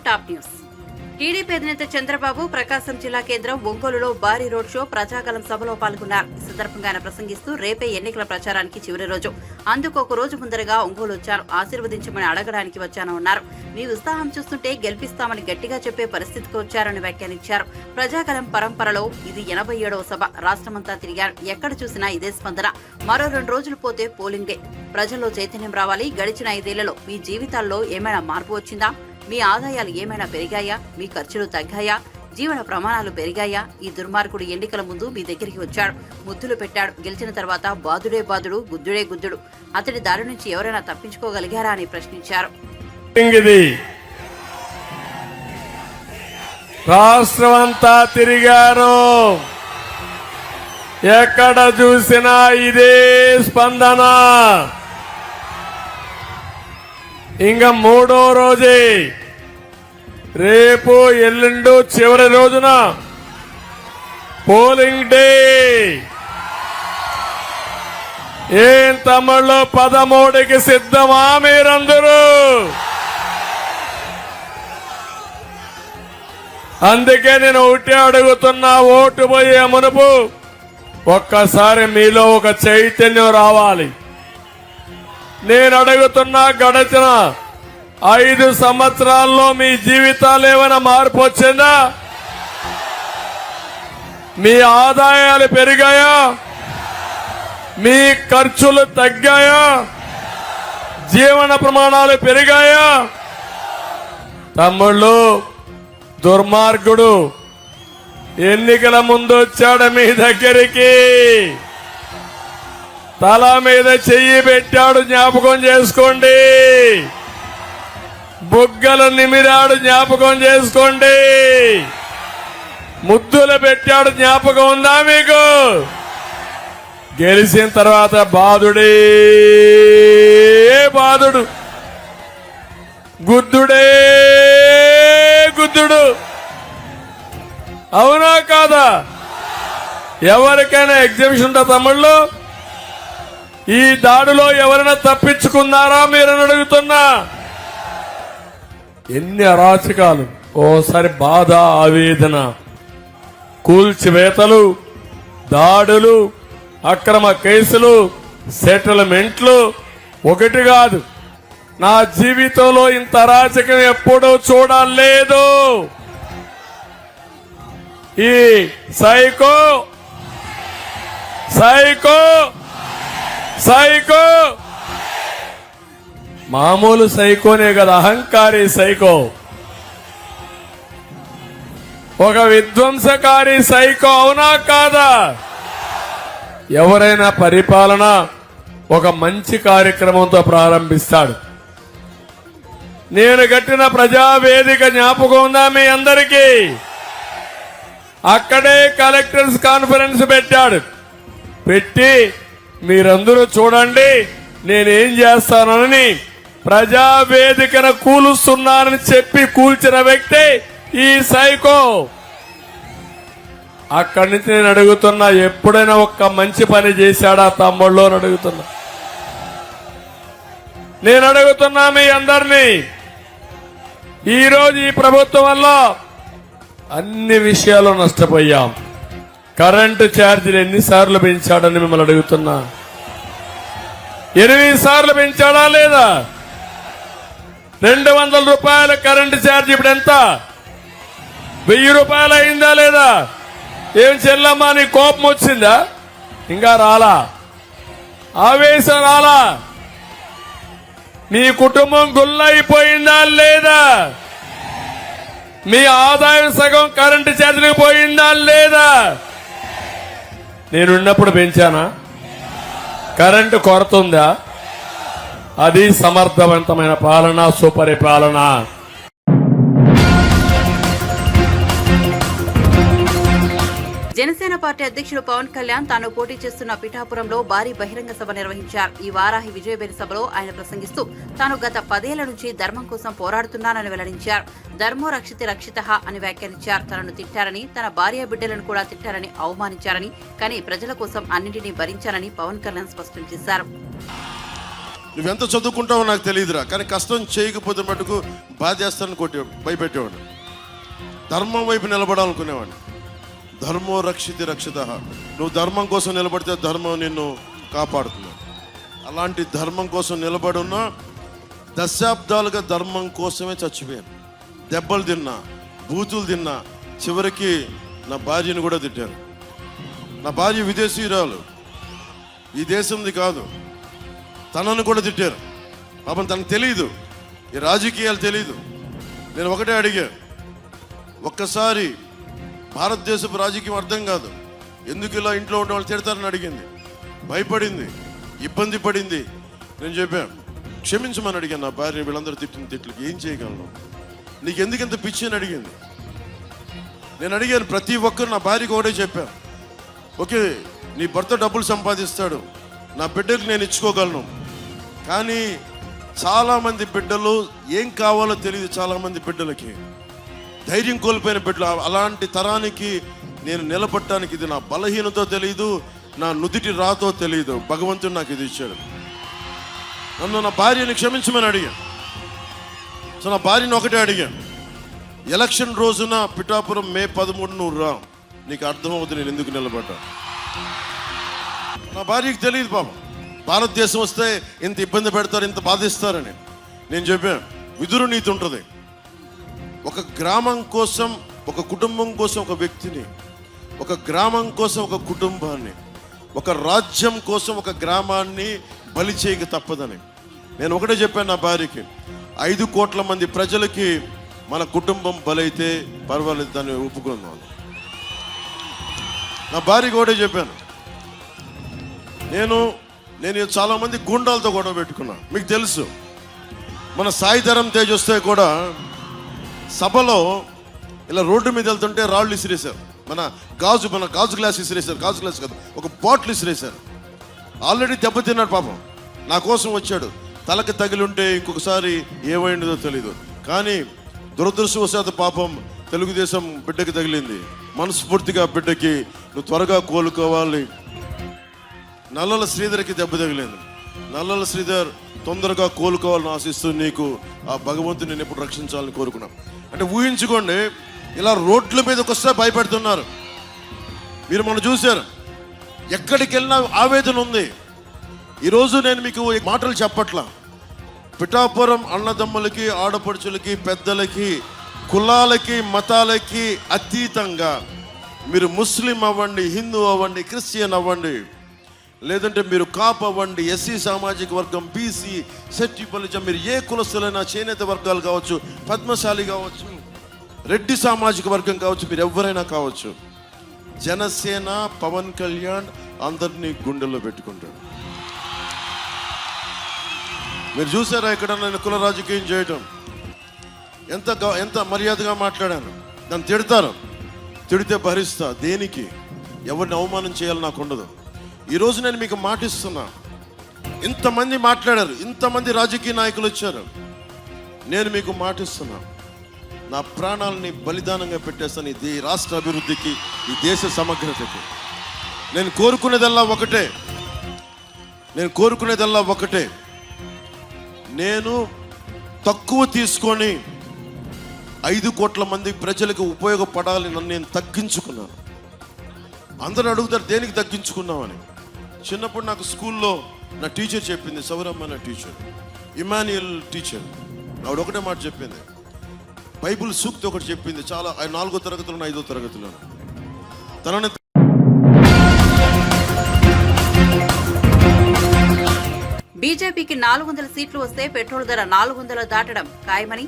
Top news. TDP అధినేత చంద్రబాబు ప్రకాశం జిల్లా కేంద్రం ఒంగోలులో భారీ రోడ్ షో ప్రజాగలం సభలో పాల్గొన్నారు. ఈ సందర్భంగా ఆయన ప్రసంగిస్తూ రేపే ఎన్నికల ప్రచారానికి చివరి రోజు, అందుకు ఒక రోజు ముందరగా ఒంగోలు వచ్చాను, ఆశీర్వదించమని అడగడానికి వచ్చానన్నారు. మీ ఉత్సాహం చూస్తుంటే గెలిపిస్తామని గట్టిగా చెప్పే పరిస్థితికి వచ్చారని వ్యాఖ్యానించారు. ప్రజాగలం పరంపరలో ఇది 87వ సభ. రాష్ట్రమంతా తిరిగారు, ఎక్కడ చూసినా ఇదే స్పందన. మరో 2 రోజులు పోతే పోలింగ్ డే. ప్రజల్లో చైతన్యం రావాలి. గడిచిన 5 ఏళ్లలో మీ జీవితాల్లో ఏమైనా మార్పు వచ్చిందా? మీ ఆదాయాలు ఏమైనా పెరిగాయా? మీ ఖర్చులు తగ్గాయా? జీవన ప్రమాణాలు పెరిగాయా? ఈ దుర్మార్గుడు ఎన్నికల ముందు మీ దగ్గరికి వచ్చాడు, ముద్దులు పెట్టాడు. గెలిచిన తర్వాత బాదుడే బాదుడు, గుద్దుడే గుద్దుడు. అతడి దారి నుంచి ఎవరైనా తప్పించుకోగలిగారా అని ప్రశ్నించారు. రాష్ట్రమంతా తిరిగారు, ఎక్కడ చూసినా ఇదే స్పందన. ఇంకా 3వ రోజే, రేపు ఎల్లుండు చివరి రోజున పోలింగ్ డే. ఏం తమ్ముళ్ళు 13కి సిద్ధమా మీరందరూ? అందుకే నేను ఒకటే అడుగుతున్నా, ఓటు పోయే మునుపు ఒక్కసారి మీలో ఒక చైతన్యం రావాలి. నేను అడుగుతున్నా, గడిచిన 5 సంవత్సరాల్లో మీ జీవితాలు ఏమైనా మార్పు వచ్చిందా? మీ ఆదాయాలు పెరిగాయా? మీ ఖర్చులు తగ్గాయా? జీవన ప్రమాణాలు పెరిగాయా? తమ్ముళ్ళు, దుర్మార్గుడు ఎన్నికల ముందు వచ్చాడు మీ దగ్గరికి, తల మీద చెయ్యి పెట్టాడు, జ్ఞాపకం చేసుకోండి. బుగ్గలు నిమిరాడు, జ్ఞాపకం చేసుకోండి. ముద్దులు పెట్టాడు, జ్ఞాపకం ఉందా మీకు? గెలిచిన తర్వాత బాధుడే బాధుడు, గుద్దుడే గుద్దుడు. అవునా కాదా? ఎవరికైనా ఎగ్జిబిషన్ ఉందా తమ్ముళ్ళు? ఈ దాడిలో ఎవరైనా తప్పించుకున్నారా మీరని అడుగుతున్నా. ఎన్ని అరాచకాలు! ఓసారి బాధ, ఆవేదన, కూల్చివేతలు, దాడులు, అక్రమ కేసులు, సెటిల్మెంట్లు. ఒకటి కాదు, నా జీవితంలో ఇంత అరాచకం ఎప్పుడూ చూడలేదు. ఈ సైకో సైకో సైకో మామూలు సైకోనే కదా, అహంకారి సైకో, ఒక విధ్వంసకారి సైకో. అవునా కాదా? ఎవరైనా పరిపాలన ఒక మంచి కార్యక్రమంతో ప్రారంభిస్తాడు. నేను కట్టిన ప్రజావేదిక జ్ఞాపకం ఉందా మీ అందరికీ? అక్కడే కలెక్టర్స్ కాన్ఫరెన్స్ పెట్టాడు. పెట్టి మీరందరూ చూడండి నేనేం చేస్తానని ప్రజావేదికను కూలుస్తున్నానని చెప్పి కూల్చిన వ్యక్తి ఈ సైకో. అక్కడి నుంచి నేను అడుగుతున్నా, ఎప్పుడైనా ఒక్క మంచి పని చేశాడా తమ్ముళ్ళు అని అడుగుతున్నా. నేను అడుగుతున్నా మీ అందరినీ, ఈరోజు ఈ ప్రభుత్వం వల్ల అన్ని విషయాలు నష్టపోయాం. కరెంటు ఛార్జీలు ఎన్నిసార్లు పెంచాడని మిమ్మల్ని అడుగుతున్నా. 8 సార్లు పెంచాడా లేదా? 200 రూపాయల కరెంటు ఛార్జీ ఇప్పుడు ఎంత? 1000 రూపాయలు అయిందా లేదా? ఏం చెల్లమ్మా, నీ కోపం వచ్చిందా? ఇంకా రాలా? ఆవేశం రాలా? మీ కుటుంబం గుల్లైపోయిందా లేదా? మీ ఆదాయం సగం కరెంటు ఛార్జీలకు పోయిందా లేదా? నేనున్నప్పుడు పెంచానా? కరెంటు కొరత ఉందా? అది సమర్థవంతమైన పాలన, సుపరిపాలన. జనసేన పార్టీ అధ్యక్షుడు పవన్ కళ్యాణ్ తాను పోటీ చేస్తున్న పిఠాపురంలో భారీ బహిరంగ సభ నిర్వహించారు. ఈ వారాహి విజయబేరి సభలో ఆయన ప్రసంగిస్తూ తాను గత 10 ఏళ్ల నుంచి ధర్మం కోసం పోరాడుతున్నానని వెల్లడించారు. ధర్మో రక్షితి రక్షితః అని వ్యాఖ్యానించారు. తనను తిట్టారని, తన భార్య బిడ్డలను కూడా తిట్టారని, అవమానించారని, కానీ ప్రజల కోసం అన్నింటినీ భరించారని పవన్ కళ్యాణ్ స్పష్టం చేశారు. నువ్వెంత చదువుకుంటావో నాకు తెలియదురా, కానీ కష్టం చేయకపోతే మటుకు బాధేస్తానని భయపెట్టేవాడు. ధర్మం వైపు నిలబడాలనుకునేవాడిని. ధర్మో రక్షితి రక్షిత. నువ్వు ధర్మం కోసం నిలబడితే ధర్మం నిన్ను కాపాడుతుంది. అలాంటి ధర్మం కోసం నిలబడున్నా దశాబ్దాలుగా ధర్మం కోసమే చచ్చిపోయాను. దెబ్బలు తిన్నా, బూతులు తిన్నా, చివరికి నా భార్యను కూడా తిట్టారు. నా భార్య విదేశీయురాలు, ఈ దేశంది కాదు. తనను కూడా తిట్టారు. పాపం తనకు తెలియదు, ఈ రాజకీయాలు తెలియదు. నేను ఒకటే అడిగా, ఒక్కసారి భారతదేశపు రాజకీయం అర్థం కాదు, ఎందుకు ఇలా ఇంట్లో ఉండే వాళ్ళు తిడతారని అడిగింది. భయపడింది, ఇబ్బంది పడింది. నేను చెప్పాను, క్షమించమని అడిగాను నా భార్య. వీళ్ళందరూ తిట్టిన తిట్లకి ఏం చేయగలను, నీకు ఎందుకు ఎంత పిచ్చి అని అడిగింది. నేను అడిగాను ప్రతి ఒక్కరు, నా భార్యకి ఒకటే చెప్పాను, ఓకే నీ భర్త డబ్బులు సంపాదిస్తాడు, నా బిడ్డకు నేను ఇచ్చుకోగలను. కానీ చాలామంది బిడ్డలు ఏం కావాలో తెలియదు. చాలామంది బిడ్డలకి ధైర్యం కోల్పోయిన బిడ్డలు. అలాంటి తరానికి నేను నిలబడటానికి ఇది నా బలహీనతో తెలియదు, నా నుదిటి రాతో తెలియదు. భగవంతుడు నాకు ఇది ఇచ్చాడు. నన్ను నా భార్యని క్షమించమని అడిగాను. సో నా భార్యను ఒకటే అడిగాను, ఎలక్షన్ రోజున పిఠాపురం మే 13 నువ్వు రా, నీకు అర్థమవుతుంది నేను ఎందుకు నిలబడ్డా. నా భార్యకి తెలియదు పాపం, భారతదేశం వస్తే ఇంత ఇబ్బంది పెడతారు, ఇంత బాధిస్తారని. నేను చెప్పాను, విదురు నీతి ఉంటుంది. ఒక గ్రామం కోసం, ఒక కుటుంబం కోసం ఒక వ్యక్తిని, ఒక గ్రామం కోసం ఒక కుటుంబాన్ని, ఒక రాజ్యం కోసం ఒక గ్రామాన్ని బలి చేయక తప్పదని. నేను ఒకటే చెప్పాను నా భార్యకి, 5 కోట్ల మంది ప్రజలకి మన కుటుంబం బలైతే పర్వాలేదు, దాన్ని ఒప్పుకుందాం. నా భార్యకి ఒకటే చెప్పాను. నేను చాలామంది గుండాలతో గొడవ పెట్టుకున్నాను. మీకు తెలుసు, మన సాయిధరం తేజ్ వస్తే కూడా సభలో ఇలా రోడ్డు మీద వెళ్తుంటే రాళ్ళు ఇసిరేశారు. మన గాజు గ్లాస్ ఇసిరేశారు. గాజు గ్లాస్ కాదు, ఒక బాటిల్ ఇసిరేశారు. ఆల్రెడీ దెబ్బతిన్నాడు పాపం, నా కోసం వచ్చాడు. తలకి తగిలి ఉంటే ఇంకొకసారి ఏమైందో తెలీదు. కానీ దురదృష్టవశాత్తు పాపం తెలుగుదేశం బిడ్డకి తగిలింది. మనస్ఫూర్తిగా బిడ్డకి నువ్వు త్వరగా కోలుకోవాలి. నల్లల శ్రీధర్కి దెబ్బ తగిలింది. నల్లల శ్రీధర్ తొందరగా కోలుకోవాలని ఆశిస్తూ నీకు ఆ భగవంతుని నేను ఎప్పుడు రక్షించాలని కోరుకున్నాం. అంటే ఊహించుకోండి, ఇలా రోడ్ల మీదకి వస్తే భయపెడుతున్నారు. మీరు మనం చూశారు, ఎక్కడికి వెళ్ళినా ఆవేదన ఉంది. ఈరోజు నేను మీకు ఈ మాటలు చెప్పట్లా. పిఠాపురం అన్నదమ్ములకి, ఆడపడుచులకి, పెద్దలకి, కులాలకి, మతాలకి అతీతంగా మీరు ముస్లిం అవ్వండి, హిందూ అవ్వండి, క్రిస్టియన్ అవ్వండి, లేదంటే మీరు కాపు అవ్వండి, ఎస్సీ సామాజిక వర్గం, బీసీ, సెట్టి బలిజం, మీరు ఏ కులస్తులైనా, చేనేత వర్గాలు కావచ్చు, పద్మశాలి కావచ్చు, రెడ్డి సామాజిక వర్గం కావచ్చు, మీరు ఎవరైనా కావచ్చు, జనసేన పవన్ కళ్యాణ్ అందరినీ గుండెల్లో పెట్టుకుంటాడు. మీరు చూసారా ఇక్కడ నేను కుల రాజకీయం చేయటం? ఎంత మర్యాదగా మాట్లాడాను. నన్ను తిడతారు, తిడితే భరిస్తా. దేనికి? ఎవరిని అవమానం చేయాలి నాకు ఉండదు. ఈరోజు నేను మీకు మాటిస్తున్నా, ఇంతమంది మాట్లాడారు, ఇంతమంది రాజకీయ నాయకులు వచ్చారు. నేను మీకు మాటిస్తున్నా, నా ప్రాణాలని బలిదానంగా పెట్టేస్తాను ఈ రాష్ట్ర అభివృద్ధికి, ఈ దేశ సమగ్రతకి. నేను కోరుకునేదల్లా ఒకటే, నేను తక్కువ తీసుకొని 5 కోట్ల మంది ప్రజలకు ఉపయోగపడాలి. నన్ను నేను తగ్గించుకున్నాను. అందరూ అడుగుతారు దేనికి తగ్గించుకున్నామని. చిన్నప్పుడు నాకు స్కూల్లో నా టీచర్ చెప్పింది, సౌరమ్మ నా టీచర్, ఇమాన్యుయల్ టీచర్. ఆవిడ ఒకటే మాట చెప్పింది, బైబుల్ సూక్తి ఒకటి చెప్పింది. చాలా 4వ తరగతిలో 5వ తరగతిలో తనని బీజేపీకి 400 సీట్లు వస్తే పెట్రోల్ ధర 400 దాటడం ఖాయమని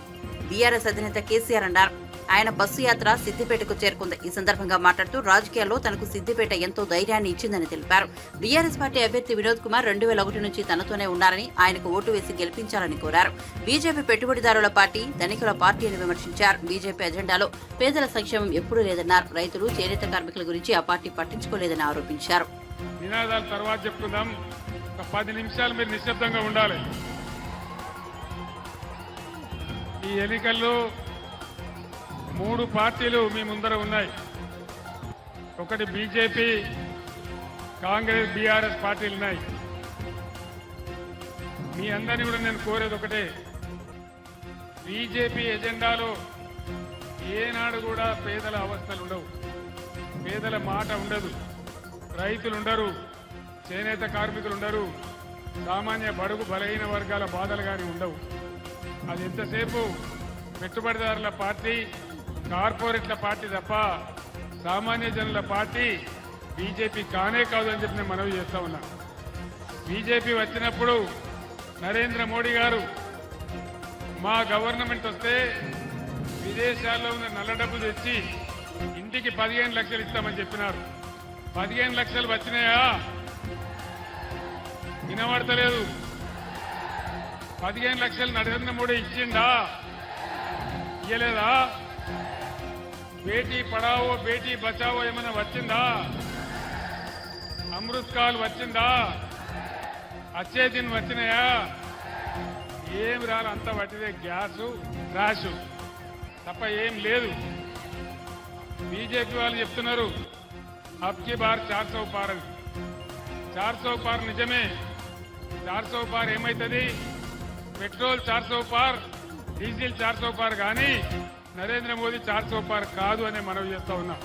బీఆర్ఎస్ అధినేత కేసీఆర్ అన్నారు. ఆయన బస్సు యాత్ర సిద్దిపేటకు చేరుకుంది. ఈ సందర్భంగా మాట్లాడుతూ రాజకీయాల్లో తనకు సిద్దిపేట ఎంతో ధైర్యాన్ని ఇచ్చిందని తెలిపారు. బీఆర్ఎస్ పార్టీ అభ్యర్థి వినోద్ కుమార్ 2001 నుంచి తనతోనే ఉన్నారని, ఆయనకు ఓటు వేసి గెలిపించాలని కోరారు. బీజేపీ పెట్టుబడిదారుల పార్టీ, ధనికుల పార్టీ అని విమర్శించారు. బీజేపీ ఎజెండాలో పేదల సంక్షేమం ఎప్పుడూ లేదన్నారు. రైతులు, చేనేత కార్మికుల గురించి ఆ పార్టీ పట్టించుకోలేదని ఆరోపించారు. నినాదాల తర్వాత చెప్తున్నాం, ఒక 10 నిమిషాలు మీరు నిశ్శబ్దంగా ఉండాలి. ఈ ఎన్నికల్లో 3 పార్టీలు మీ ముందర ఉన్నాయి. ఒకటి బీజేపీ, కాంగ్రెస్, బీఆర్ఎస్ పార్టీలు ఉన్నాయి. మీ అందరినీ కూడా నేను కోరేది ఒకటే, బీజేపీ ఎజెండాలో ఏనాడు కూడా పేదల అవస్థలు ఉండవు, పేదల మాట ఉండదు, రైతులు ఉండరు, చేనేత కార్మికులు ఉండరు, సామాన్య బడుగు బలహీన వర్గాల బాధలు కానీ ఉండవు. అది ఎంతసేపు పెట్టుబడిదారుల పార్టీ, కార్పొరేట్ల పార్టీ తప్ప సామాన్య జనుల పార్టీ బీజేపీ కానే కాదు అని చెప్పి నేను మనవి చేస్తా ఉన్నా. బీజేపీ వచ్చినప్పుడు నరేంద్ర మోడీ గారు మా గవర్నమెంట్ వస్తే విదేశాల్లో ఉన్న నల్ల డబ్బులు తెచ్చి ఇంటికి 15 లక్షలు ఇస్తామని చెప్పినారు. 15 లక్షలు వచ్చినాయా? వినబడతలేదు. 15 లక్షలు నరేంద్ర మోడీ ఇచ్చిండా? ఇయ్యలేదా? బేటీ పడావో బేటీ బచావో ఏమైనా వచ్చిందా? అమృత్ కాల్ వచ్చిందా? అచ్చే దిన్ వచ్చినాయా? ఏం రాలి, అంత పట్టిదే గ్యాసు ట్రాషు తప్ప ఏం లేదు. బీజేపీ వాళ్ళు చెప్తున్నారు అబ్కి బార్ 400 పార్ అని. 400 పార్ నిజమే. 400 పార్ ఏమైతుంది? పెట్రోల్ 400 పార్, డీజిల్ 400 పార్, కానీ నరేంద్ర మోదీ 400 పార్ కాదు అనే మనవి చేస్తా ఉన్నా.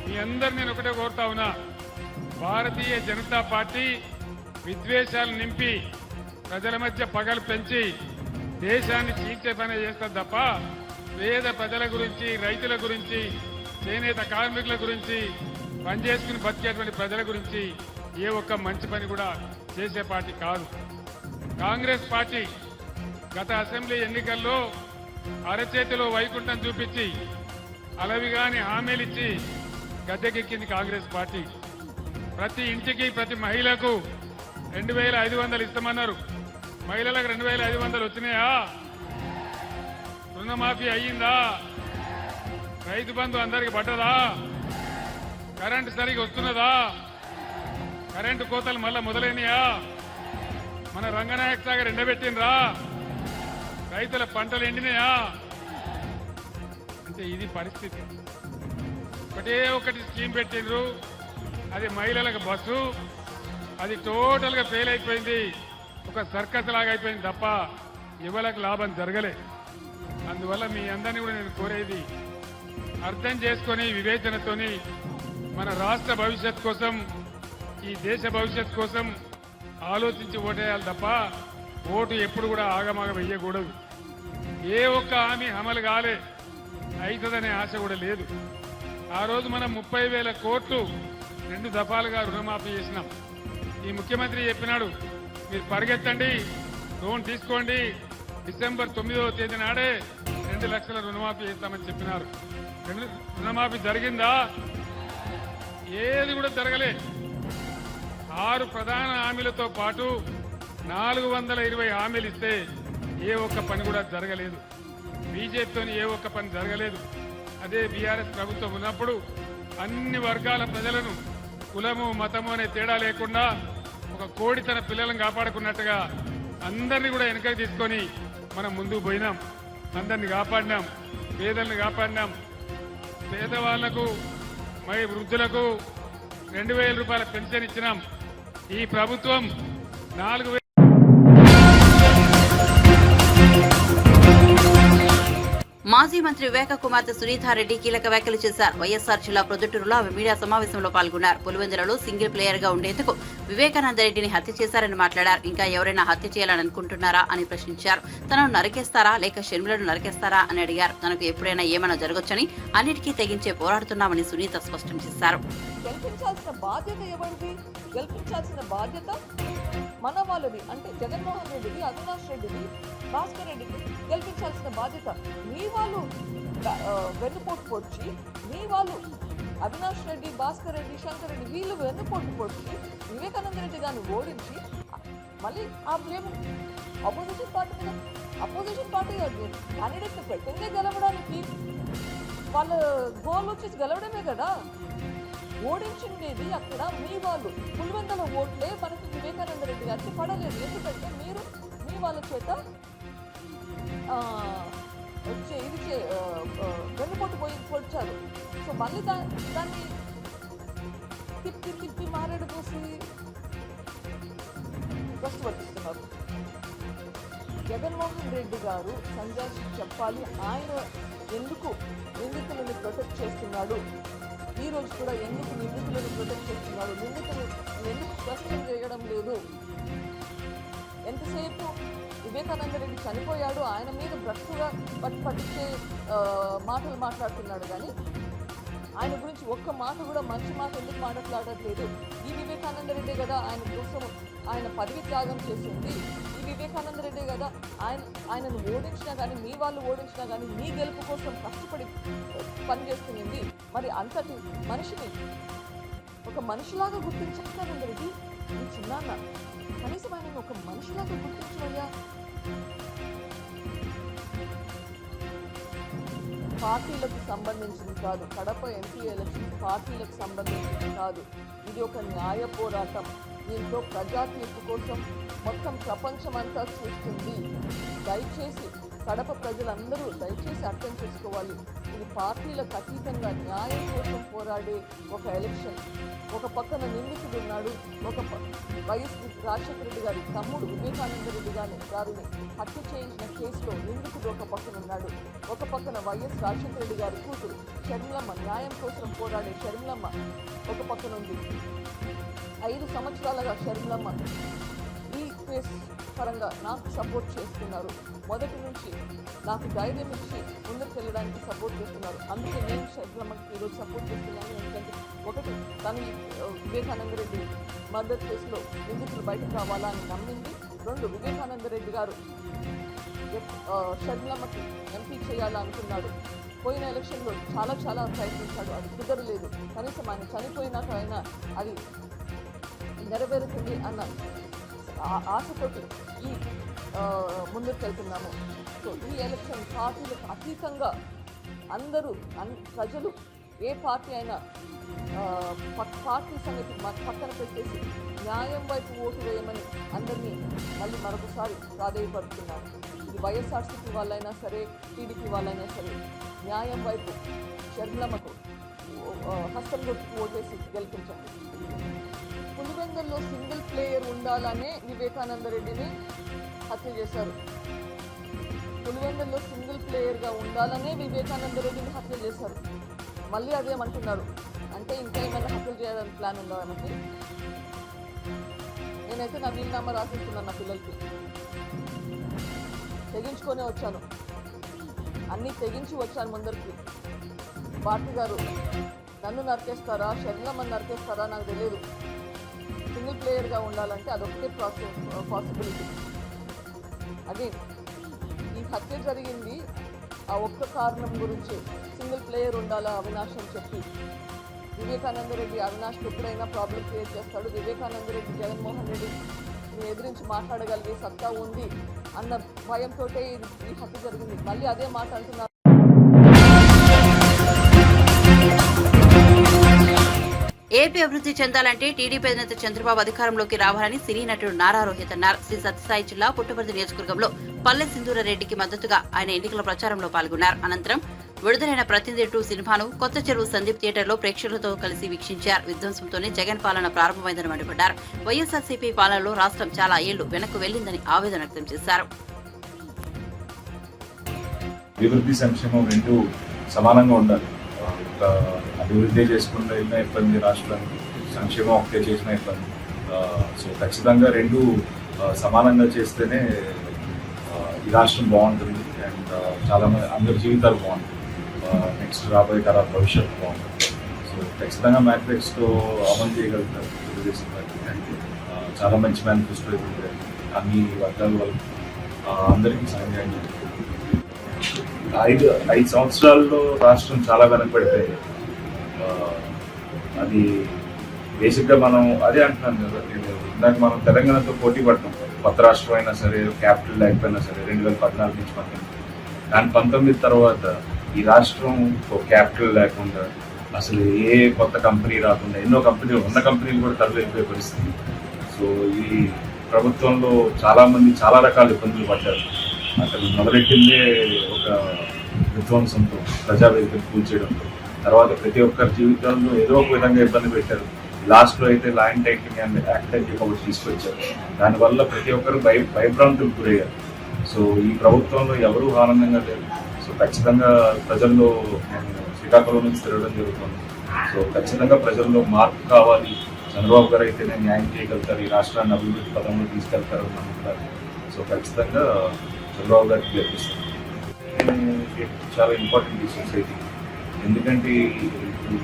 మీ అందరు నేను ఒకటే కోరుతా ఉన్నా, భారతీయ జనతా పార్టీ విద్వేషాలు నింపి ప్రజల మధ్య పగలు పెంచి దేశాన్ని చీల్చే పని చేస్తుంది తప్ప పేద ప్రజల గురించి, రైతుల గురించి, చేనేత కార్మికుల గురించి, పనిచేసుకుని బతికేటువంటి ప్రజల గురించి ఏ ఒక్క మంచి పని కూడా చేసే పార్టీ కాదు. కాంగ్రెస్ పార్టీ గత అసెంబ్లీ ఎన్నికల్లో అరచేతిలో వైకుంఠం చూపించి అలవిగాని హామీలిచ్చి గద్దెకెక్కింది కాంగ్రెస్ పార్టీ. ప్రతి ఇంటికి, ప్రతి మహిళకు 2500 ఇస్తామన్నారు. మహిళలకు 2500 వచ్చినాయా? రుణమాఫీ అయ్యిందా? రైతు బంధు అందరికి పడ్డదా? కరెంటు సరిగా వస్తున్నదా? కరెంటు కోతలు మళ్ళా మొదలైనయా? మన రంగనాయక సాగర్ ఎండబెట్టినరా? రైతుల పంటలు ఎండినాయా? అంటే ఇది పరిస్థితి. ఒకటి స్కీమ్ పెట్టిండ్రు, అది మహిళలకు బస్సు, అది టోటల్ గా ఫెయిల్ అయిపోయింది. ఒక సర్కస్ లాగా అయిపోయింది తప్ప యువలకు లాభం జరగలే. అందువల్ల మీ అందరినీ కూడా నేను కోరేది, అర్థం చేసుకొని వివేచనతోని మన రాష్ట్ర భవిష్యత్ కోసం, ఈ దేశ భవిష్యత్ కోసం ఆలోచించి ఓటేయాలి తప్ప ఓటు ఎప్పుడు కూడా ఆగమాగ వెయ్యకూడదు. ఏ ఒక్క హామీ అమలు కాలే, అవుతుందనే ఆశ కూడా లేదు. ఆ రోజు మనం 30,000 కోట్లు 2 దఫాలుగా రుణమాఫీ చేసినాం. ఈ ముఖ్యమంత్రి చెప్పినాడు, మీరు పరిగెత్తండి, లోన్ తీసుకోండి, డిసెంబర్ 9వ తేదీ నాడే 2 లక్షల రుణమాఫీ చేస్తామని చెప్పినారు. రుణమాఫీ జరిగిందా? ఏది కూడా జరగలే. 6 ప్రధాన హామీలతో పాటు 420 హామీలు ఇస్తే ఏ ఒక్క పని కూడా జరగలేదు. బీజేపీతో ఏ ఒక్క పని జరగలేదు. అదే బీఆర్ఎస్ ప్రభుత్వం ఉన్నప్పుడు అన్ని వర్గాల ప్రజలను కులము, మతము అనే తేడా లేకుండా ఒక కోడి తన పిల్లలను కాపాడుకున్నట్టుగా అందరినీ కూడా వెనకకి తీసుకొని మనం ముందుకు పోయినాం. అందరిని కాపాడినాం, పేదలను కాపాడినాం. పేదవాళ్లకు, మరి వృద్ధులకు 2000 రూపాయల పెన్షన్ ఇచ్చినాం. ఈ ప్రభుత్వం 4,000. మాజీ మంత్రి వివేక కుమార్తె సునీతారెడ్డి కీలక వ్యాఖ్యలు చేశారు. వైఎస్ఆర్ జిల్లా ప్రొద్దుటూరులో ఆమె మీడియా సమావేశంలో పాల్గొన్నారు. పులివెందులలో సింగిల్ ప్లేయర్ గా ఉండేందుకు వివేకానందరెడ్డిని హత్య చేశారని మాట్లాడారు. ఇంకా ఎవరైనా హత్య చేయాలని అనుకుంటున్నారా అని ప్రశ్నించారు. తనను నరికేస్తారా లేక షర్మిలను నరికేస్తారా అని అడిగారు. తనకు ఎప్పుడైనా ఏమైనా జరగొచ్చని అన్నిటికీ తెగించే పోరాడుతున్నామని సునీత స్పష్టం చేశారు. గెలిపించాల్సిన బాధ్యత ఎవరిది? గెలిపించాల్సిన బాధ్యత మన వాళ్ళది. అంటే జగన్మోహన్ రెడ్డిది, అవినాష్ రెడ్డిది, భాస్కర్ రెడ్డిది గెలిపించాల్సిన బాధ్యత. మీ వాళ్ళు వెన్నుపోటు పొడిచి, మీ వాళ్ళు అవినాష్ రెడ్డి, భాస్కర్ రెడ్డి, శంకర్ రెడ్డి వీళ్ళు వెన్నుపోటు పొడిచి వివేకానంద రెడ్డి గారిని ఓడించి మళ్ళీ ఆ బ్లేమ్ అపోజిషన్ పార్టీ మీద, అపోజిషన్ పార్టీ క్యాండిడేట్ పెట్టిందే గెలవడానికి. వాళ్ళ గోల్ వచ్చేసి గెలవడమే కదా. ఓడించిండేది అక్కడ మీ వాళ్ళు. పులివెందుల ఓట్లే మనకి వివేకానంద రెడ్డి గారికి పడలేదు. ఎందుకంటే మీరు మీ వాళ్ళ చేత వెన్నుపోటు పొడిచారు. సో మళ్ళీ దాన్ని తిప్పి మారేడు పోసి ప్రశ్నిస్తున్నారు. జగన్మోహన్ రెడ్డి గారు సంజయ్ చెప్పాలి, ఆయన ఎందుకు నిందితులను ప్రొటెక్ట్ చేస్తున్నాడు, ఈ రోజు కూడా ఎందుకు నిందితులను ప్రొటెక్ట్ చేస్తున్నాడు, నిందితులు ఎందుకు క్వశ్చన్ చేయడం లేదు. ఎంతసేపు వివేకానంద రెడ్డి చనిపోయాడు, ఆయన మీద భ్రష్టుగా పట్టించే మాటలు మాట్లాడుతున్నాడు, కానీ ఆయన గురించి ఒక్క మాట కూడా మంచి మాట ఎందుకు మాట్లాడట్లేదు. ఈ వివేకానంద రెడ్డి కదా ఆయన కోసం ఆయన పదవి త్యాగం చేసింది, ఈ వివేకానంద రెడ్డి కదా ఆయనను ఓడించినా కానీ, మీ వాళ్ళు ఓడించినా కానీ మీ గెలుపు కోసం కష్టపడి పనిచేస్తుంది. మరి అంతటి మనిషిని ఒక మనిషిలాగా గుర్తించానంద రెడ్డి, ఈ చిన్నాన్న కనీసం ఆయన ఒక మనిషిలాగా గుర్తించవయ్యా. పార్టీలకు సంబంధించింది కాదు, కడప ఎంపీ ఎలక్షన్ పార్టీలకు సంబంధించింది కాదు, ఇది ఒక న్యాయ పోరాటం. దీంట్లో ప్రజా తీర్పు కోసం మొత్తం ప్రపంచం అంతా చూస్తుంది. దయచేసి కడప ప్రజలందరూ దయచేసి అర్థం చేసుకోవాలి, ఇది పార్టీలకు అతీతంగా న్యాయం కోసం పోరాడే ఒక ఎలక్షన్. ఒక పక్కన నిందితుడు ఉన్నాడు, ఒక వైఎస్ రాజశేఖర రెడ్డి గారి తమ్ముడు వివేకానంద రెడ్డి గారిని హత్య చేయించిన కేసులో నిందితుడు ఒక పక్కన ఉన్నాడు, ఒక పక్కన వైఎస్ రాజశేఖర రెడ్డి గారి కూతురు షర్మిలమ్మ, న్యాయం కోసం పోరాడే షర్మిలమ్మ ఒక పక్కన ఉంది. 5 సంవత్సరాలుగా షర్మిలమ్మ ఈ కేసు పరంగా నాకు సపోర్ట్ చేస్తున్నారు, మొదటి నుంచి నాకు ధైర్యం ఇచ్చి ముందుకు వెళ్ళడానికి సపోర్ట్ చేస్తున్నారు. అందుకే నేను షర్మిలమ్మకి ఈరోజు సపోర్ట్ చేస్తున్నాను. ఎందుకంటే ఒకటి, తను వివేకానంద రెడ్డి మర్డర్ కేసులో నిందితులు బయటకు రావాలా అని నమ్మింది. 2, వివేకానంద రెడ్డి గారు షర్మిలమ్మకి ఎంపీ చేయాలనుకున్నాడు. పోయిన ఎలక్షన్లో చాలా ప్రయత్నించాడు, అది కుదరలేదు. కనీసం ఆయన చనిపోయినాక అయినా అది నెరవేరుతుంది అన్న ఆశతోటి ఈ ముందుకు వెళ్తున్నాము. సో ఈ ఎలక్షన్ పార్టీలకు అతీతంగా అందరూ ప్రజలు ఏ పార్టీ అయినా పార్టీ సంగతి పక్కన పెట్టేసి న్యాయం వైపు ఓటు వేయమని అందరినీ మళ్ళీ మరొకసారి ప్రాధేయపడుతున్నారు. ఇది వైఎస్ఆర్సీపీ వాళ్ళైనా సరే, టీడీపీ వాళ్ళైనా సరే, న్యాయం వైపు షర్మిలమ్మకు హస్తం గుర్తుకు ఓటేసి గెలిపించండి. పులివెందుల్లో సింగిల్ ప్లేయర్ ఉండాలనే వివేకానంద రెడ్డిని హత్య చేశారు. పులివెందుల్లో సింగిల్ ప్లేయర్గా ఉండాలనే వివేకానంద రెడ్డిని హత్య చేశారు. మళ్ళీ అదేమంటున్నారు అంటే ఇంకా ఏమైనా హత్యలు చేయడానికి ప్లాన్ ఉందా మనకి? నేనైతే నా వీలునామా రాసిస్తున్నాను నా పిల్లలకి. తెగించుకొనే వచ్చాను, అన్నీ తెగించి వచ్చాను ముందరికి. భారతి గారు నన్ను నరికేస్తారా, షర్మిలమ్మని నరికేస్తారా నాకు తెలియదు. సింగిల్ ప్లేయర్గా ఉండాలంటే అదొకటే పాసిబిలిటీ. అదే ఈ హత్య జరిగింది ఆ ఒక్క కారణం గురించి. సింగిల్ ప్లేయర్ ఉండాలా అవినాష్ అని చెప్పి వివేకానంద రెడ్డి అవినాష్కి ఎప్పుడైనా ప్రాబ్లం క్రియేట్ చేస్తాడు. వివేకానంద రెడ్డి జగన్మోహన్ రెడ్డిని ఎదిరించి మాట్లాడగలిగే సత్తా ఉంది అన్న భయంతో ఈ హత్య జరిగింది. మళ్ళీ అదే మాట అంటున్నారు. ఏపీ అభివృద్ధి చెందాలంటే టీడీపీ అధినేత చంద్రబాబు అధికారంలోకి రావాలని సినీ నటుడు నారా రోహిత్ అన్నారు. శ్రీ సత్యసాయి జిల్లా పుట్టపర్తి నియోజకవర్గంలో పల్లె సింధూరారెడ్డికి మద్దతుగా ఆయన ఎన్నికల ప్రచారంలో పాల్గొన్నారు. అనంతరం విడుదలైన ప్రతినిధి 2 సినిమాను కొత్త చెరువు సందీప్ థియేటర్లో ప్రేక్షకులతో కలిసి వీక్షించారు. విధ్వంసంతోనే జగన్ పాలన ప్రారంభమైందని మండిపడ్డారు. వైఎస్ఆర్సీపీ పాలనలో రాష్ట్రం చాలా ఏళ్లు వెనక్కు వెళ్లిందని ఆవేదన వ్యక్తం చేశారు. అభివృద్ధి సంక్షేమం రెండు సమానంగా ఉండాలి. అభివృద్ధి చేసుకుంటే ఇబ్బంది రాష్ట్రానికి, సంక్షేమం ఒకటే చేసిన ఇబ్బంది. సో ఖచ్చితంగా రెండు సమానంగా చేస్తేనే ఈ రాష్ట్రం బాగుంటుంది అండ్ చాలామంది అందరి జీవితాలు బాగుంటుంది. నెక్స్ట్ రాబోయే తరాల భవిష్యత్తు బాగుంటుంది. సో ఖచ్చితంగా మేనిఫెస్టో అమలు చేయగలుగుతారు తెలుగుదేశం పార్టీ. అంటే చాలా మంచి మేనిఫెస్టో అయితే అన్ని వర్గాల వాళ్ళకి అందరికీ సాయం చేయండి. 5 సంవత్సరాల్లో రాష్ట్రం చాలా వెనకబడిపోయింది. అది బేసిక్గా మనం అదే అంటున్నాం కదా, ఇందాక మనం తెలంగాణతో పోటీ పడతాం. కొత్త రాష్ట్రం అయినా సరే, క్యాపిటల్ లేకపోయినా సరే 2014 నుంచి 19. దాని 19 తర్వాత ఈ రాష్ట్రం క్యాపిటల్ లేకుండా, అసలు ఏ కొత్త కంపెనీ రాకుండా, ఎన్నో కంపెనీలు ఉన్న కంపెనీలు కూడా తరలిపోయే పరిస్థితి. సో ఈ ప్రభుత్వంలో చాలామంది చాలా రకాల ఇబ్బందులు పడ్డారు. అసలు మొదలెట్టిందే ఒక విధ్వంసంతో, ప్రజావేదికను కూల్చేయడంతో. తర్వాత ప్రతి ఒక్కరి జీవితంలో ఏదో ఒక విధంగా ఇబ్బంది పెట్టారు. లాస్ట్లో అయితే ల్యాండ్ టైటిలింగ్ అండ్ యాక్ట్ అని చెప్పి ఒకటి తీసుకొచ్చారు. దానివల్ల ప్రతి ఒక్కరు భయభ్రాంతులకు గురయ్యారు. సో ఈ ప్రభుత్వంలో ఎవరూ ఆనందంగా లేరు. సో ఖచ్చితంగా ప్రజల్లో నేను శ్రీకాకుళం నుంచి తిరగడం జరుగుతుంది. సో ఖచ్చితంగా ప్రజల్లో మార్పు కావాలి. చంద్రబాబు గారు అయితేనే న్యాయం చేయగలుగుతారు, ఈ రాష్ట్రాన్ని అభివృద్ధి పదంలో తీసుకెళ్తారు అని నమ్ముతారు. సో ఖచ్చితంగా చంద్రబాబు గారికి గెలిపిస్తారు. చాలా ఇంపార్టెంట్ ఈ సొసైటీ. ఎందుకంటే ఇప్పుడు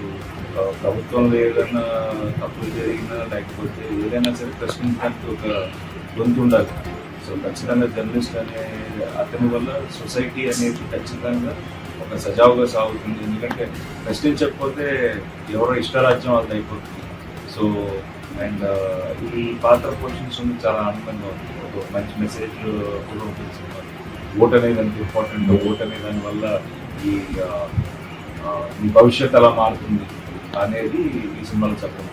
ప్రభుత్వంలో ఏదైనా తప్పులు జరిగినా లేకపోతే ఏదైనా సరే ప్రశ్నించడానికి ఒక గొంతు ఉండాలి. సో ఖచ్చితంగా జర్నలిస్ట్ అనే అతని వల్ల సొసైటీ అనేది ఖచ్చితంగా ఒక సజావుగా సాగుతుంది. ఎందుకంటే ప్రశ్నించకపోతే ఎవరో ఇష్టరాజ్యం వాళ్ళది అయిపోతుంది. సో అండ్ ఈ పాత్ర పోషించడం చాలా ఆనందంగా ఉంది. ఒక మంచి మెసేజ్ కూడా ఉంటుంది. ఓట్ అనేది అంత ఇంపార్టెంట్. ఓట్ అనే దానివల్ల ఈ భవిష్యత్ ఎలా మారుతుంది అనేది ఈ సినిమాలో చెప్పడం.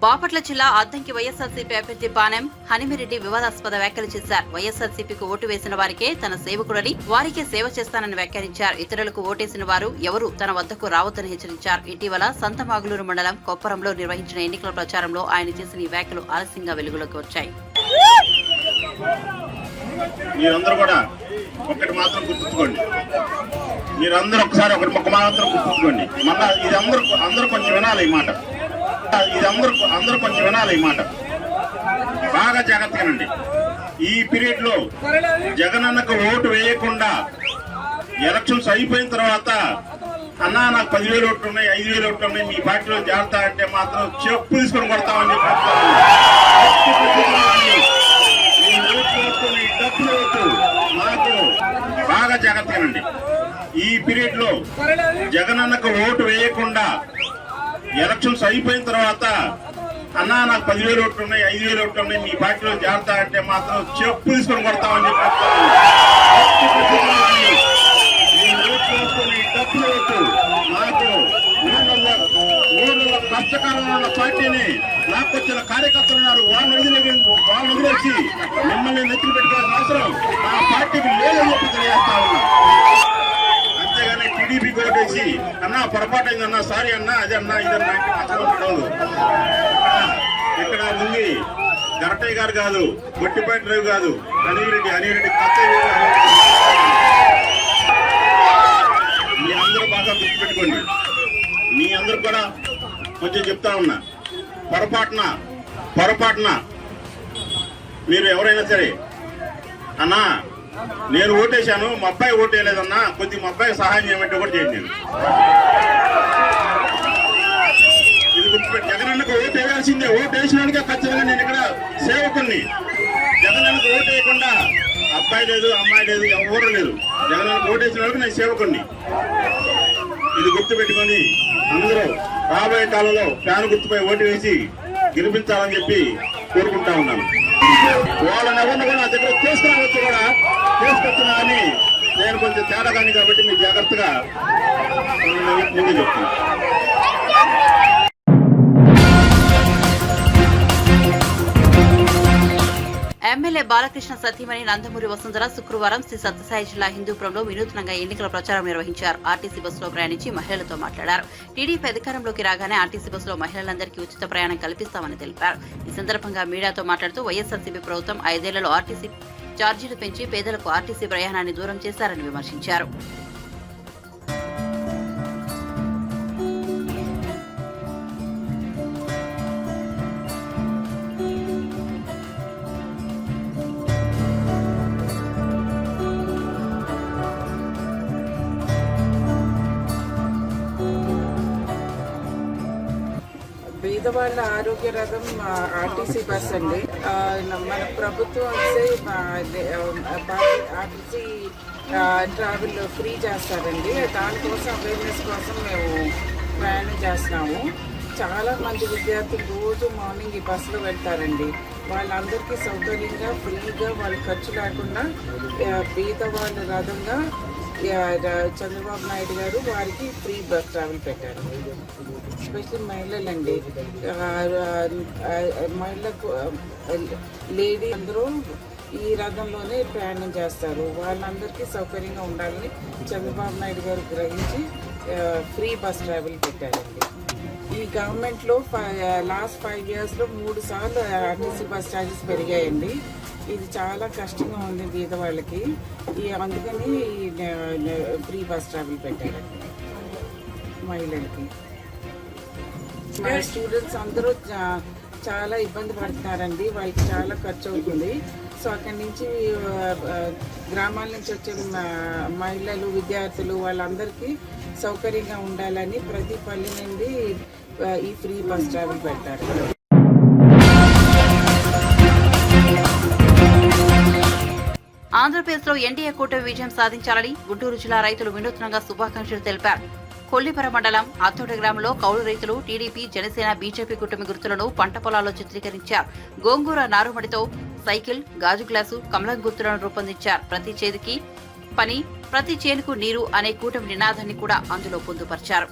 బాపట్ల జిల్లా అద్దంకి వైఎస్ఆర్సీపీ అభ్యర్థి పానెం హనిమిరెడ్డి వివాదాస్పద వ్యాఖ్యలు చేశారు. వైఎస్ఆర్సీపీకి ఓటు వేసిన వారికే తన సేవకుడని, వారికే సేవ చేస్తానని వ్యాఖ్యానించారు. ఇతరులకు ఓటేసిన వారు ఎవరూ తన వద్దకు రావద్దని హెచ్చరించారు. ఇటీవల సంతమాగులూరు మండలం కొప్పరంలో నిర్వహించిన ఎన్నికల ప్రచారంలో ఆయన చేసిన ఈ వ్యాఖ్యలు ఆలస్యంగా వెలుగులోకి వచ్చాయి. మీరందరూ కూడా ఒకటి మాత్రం గుర్తుంచుకోండి. మీరందరూ ఒకసారి ఒకటి మొక్క మాత్రం గుర్తుంచుకోండి. మళ్ళా ఇది అందరూ కొంచెం వినాలి ఈ మాట. అందరూ కొంచెం వినాలి ఈ మాట. బాగా జాగ్రత్తగానండి. ఈ పీరియడ్ లో జగనన్నకు ఓటు వేయకుండా ఎలక్షన్స్ అయిపోయిన తర్వాత అన్నా నాకు 10,000 ఓట్లు ఉన్నాయి, 5,000 ఓట్లు ఉన్నాయి, మీ పార్టీలో చేరతా అంటే మాత్రం చెప్పు తీసుకొని కొడతామని చెప్పి డబ్బులు ఓటు మాకు బాగా జాగ్రత్తగానండి. ఈ పీరియడ్ లో జగనన్నకు ఓటు వేయకుండా ఎలక్షన్స్ అయిపోయిన తర్వాత అన్నా నాకు 10,000 ఓట్లు ఉన్నాయి, 5,000 ఓట్లు ఉన్నాయి, మీ పార్టీలో చేరతా అంటే మాత్రం చెప్పు తీసుకొని కొడతామని చెప్పి డబ్బులు ఓటు మాకు ఊళ్ళో కష్టకాలంలో ఉన్న పార్టీని లాక్కొచ్చిన కార్యకర్తలు ఉన్నారు. వాళ్ళని వదిలేసి మిమ్మల్ని నెత్తులు పెట్టుకోవాల్సిన అవసరం ఆ పార్టీకి లేదని చెప్పి తెలియజేస్తా ఉన్నా. అంతేగాని టీడీపీ ఓటేసి అన్నా పొరపాటు అయిందన్నా, సారీ అన్నా, అదన్నా ఇదన్నా ఇక్కడ ఉంది గరటయ్య గారు కాదు, గొట్టిపేట రవి కాదు, హనీరెడ్డి కత్తయ్య. మీ అందరూ బాగా గుర్తుపెట్టుకోండి. మీ అందరూ కూడా కొంచెం చెప్తా ఉన్నా, పొరపాటున మీరు ఎవరైనా సరే అన్నా నేను ఓటేశాను, మా అబ్బాయి ఓటేయలేదన్నా, కొద్దిగా మా అబ్బాయి సహాయం చేయమంటే కూడా చేయండి. నేను ఇది గుర్తుపెట్టి జగనన్నకు ఓటు వేయాల్సిందే. ఓటు వేసినానికే ఖచ్చితంగా నేను ఇక్కడ సేవకుని. జగనన్నకు ఓటు వేయకుండా అబ్బాయి లేదు, అమ్మాయి లేదు, ఎవరు లేదు. జగనన్నకు ఓటు వేసిన వాళ్ళకి నేను సేవకుని. ఇది గుర్తుపెట్టుకొని అందరూ రాబోయే కాలంలో ఫ్యాన్ గుర్తుపై ఓటు వేసి గెలిపించాలని చెప్పి కోరుకుంటా ఉన్నాను. వాళ్ళని ఎవరిని కూడా నా దగ్గర తీసుకురావచ్చు, కూడా తీసుకొచ్చినా అని నేను కొంచెం తేడా కానీ కాబట్టి మీరు జాగ్రత్తగా ముందు చెప్తున్నాను. ఎమ్మెల్యే బాలకృష్ణ సతీమణి నందమూరి వసుంధర శుక్రవారం శ్రీ సత్యసాయి జిల్లా హిందూపురంలో వినూత్నంగా ఎన్నికల ప్రచారం నిర్వహించారు. ఆర్టీసీ బస్సులో ప్రయాణించి మహిళలతో మాట్లాడారు. టీడీపీ అధికారంలోకి రాగానే ఆర్టీసీ బస్సులో మహిళలందరికీ ఉచిత ప్రయాణం కల్పిస్తామని తెలిపారు. ఈ సందర్భంగా మీడియాతో మాట్లాడుతూ వైఎస్ఆర్సీపీ ప్రభుత్వం 5 ఏళ్లలో ఆర్టీసీ ఛార్జీలు పెంచి పేదలకు ఆర్టీసీ ప్రయాణాన్ని దూరం చేశారని విమర్శించారు. పేదవాళ్ళ ఆరోగ్య రథం ఆర్టీసీ బస్ అండి. మన ప్రభుత్వం ఆర్టీసీ ట్రావెల్ ఫ్రీ చేస్తారండి. దానికోసం అవేర్నెస్ కోసం మేము ప్రయాణం చేస్తున్నాము. చాలా మంది విద్యార్థులు రోజు మార్నింగ్ ఈ బస్సులో వెళ్తారండి. వాళ్ళందరికీ సౌకర్యంగా ఫ్రీగా వాళ్ళ ఖర్చు లేకుండా పేదవాళ్ళ రథంగా చంద్రబాబు నాయుడు గారు వారికి ఫ్రీ బస్ ట్రావెల్ పెట్టారు. ఎస్పెషల్లీ మహిళలండి, మహిళలకు లేడీ అందరూ ఈ రథంలోనే ప్రయాణం చేస్తారు. వాళ్ళందరికీ సౌకర్యంగా ఉండాలని చంద్రబాబు నాయుడు గారు గ్రహించి ఫ్రీ బస్ ట్రావెల్ పెట్టారండి. ఈ గవర్నమెంట్లో లాస్ట్ 5 yearsలో 3 సార్లు ఆర్టీసీ బస్ ఛార్జెస్ పెరిగాయండి. ఇది చాలా కష్టంగా ఉంది బీద వాళ్ళకి. అందుకని ఫ్రీ బస్ ట్రావెల్ పెట్టారండి మహిళలకి. మా స్టూడెంట్స్ అందరూ చాలా ఇబ్బంది పడుతున్నారండి. వాళ్ళకి చాలా ఖర్చు అవుతుంది. సో అక్కడి నుంచి గ్రామాల నుంచి వచ్చే మహిళలు, విద్యార్థులు వాళ్ళందరికీ సౌకర్యంగా ఉండాలని ప్రతి పల్లె నుండి ఈ ఫ్రీ బస్ ట్రావెల్ పెట్టారు. ఆంధ్రప్రదేశ్లో ఎన్డీఏ కూటమి విజయం సాధించాలని గుంటూరు జిల్లా రైతులు వినూత్నంగా శుభాకాంక్షలు తెలిపారు. కొల్లిపర మండలం అత్తోట గ్రామంలో కౌలు రైతులు టీడీపీ, జనసేన, బీజేపీ కూటమి గుర్తులను పంట పొలాల్లో చిత్రీకరించారు. గోంగూర నారుమడితో సైకిల్, గాజు గ్లాసు, కమలం గుర్తులను రూపొందించారు. ప్రతి చేతికి పని, ప్రతి చేనుకు నీరు అనే కూటమి నినాదాన్ని కూడా అందులో పొందుపరిచారు.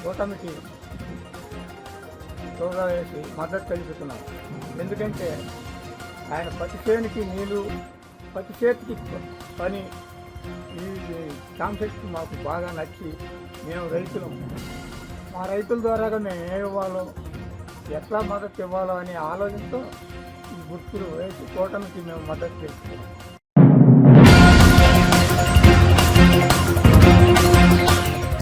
కూటమికి తోడుగా వేసి మద్దతు తెలుపుతున్నాం. ఎందుకంటే ఆయన ప్రతి చేనికి నీళ్ళు, ప్రతి చేతికి పని, ఈ కాన్సెప్ట్ మాకు బాగా నచ్చి మేము రైతులం, మా రైతుల ద్వారాగా మేము ఏ ఇవ్వాలో, ఎట్లా మద్దతు ఇవ్వాలో అనే ఆలోచనతో ఈ గుర్తులు వేసి కూటమికి మేము మద్దతు తెలుపుతున్నాం.